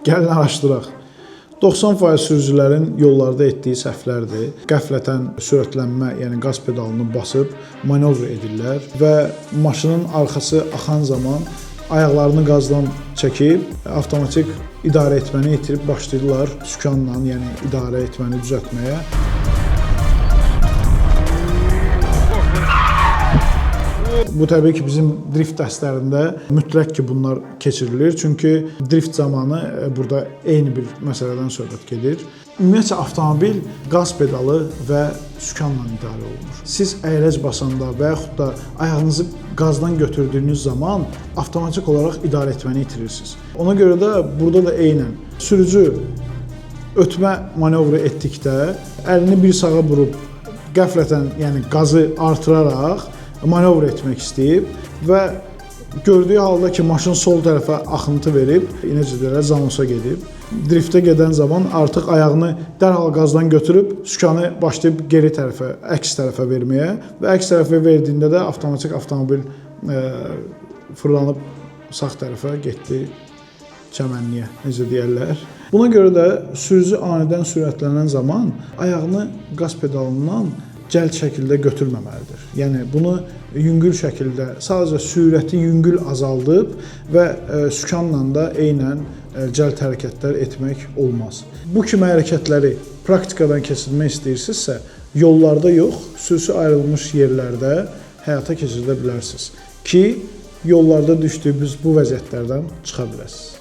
Gəlin araşdıraq. 90% sürücülərin yollarda etdiyi səhvlərdir. Qəflətən sürətlənmə, yəni qaz pedalını basıb manevr edirlər və maşının arxası axan zaman ayaqlarını qazdan çəkib, avtomatik idarə etməni itirib başlayırlar sükanla, yəni idarə etməni düzəltməyə. Bu təbii ki, bizim drift dərslərində mütləq ki, bunlar keçirilir. Çünki drift zamanı burada eyni bir məsələdən söhbət gedir. Ümumiyyətcə, avtomobil qaz pedalı və sükanla idarə olunur. Siz əyləc basanda və yaxud da ayağınızı qazdan götürdüyünüz zaman avtomatik olaraq idarə etməni itirirsiniz. Ona görə də burada da eynən sürücü ötmə manevru etdikdə əlini bir sağa vurub qəflətən, yəni qazı artıraraq manevr etmək istəyib və gördüyü halda ki, maşın sol tərəfə axıntı verib, necə deyirlər, zanosa gedib. Driftə gedən zaman artıq ayağını dərhal qazdan götürüb, sükanı başlayıb geri tərəfə, əks tərəfə verməyə və əks tərəfə verdiyində də avtomatik avtomobil fırlanıb sağ tərəfə getdi çəmənliyə, necə deyərlər. Buna görə də sürücü anidən sürətlənən zaman ayağını qaz pedalından cəld şəkildə götürməməlidir. Yəni, bunu yüngül şəkildə, sadəcə sürəti yüngül azaldıb və sükanla da eynən cəld hərəkətlər etmək olmaz. Bu kimi hərəkətləri praktikadan keçirmək istəyirsinizsə, yollarda yox, xüsusi ayrılmış yerlərdə həyata keçirdə bilərsiniz ki, yollarda düşdüyünüz bu vəziyyətlərdən çıxa biləsiniz.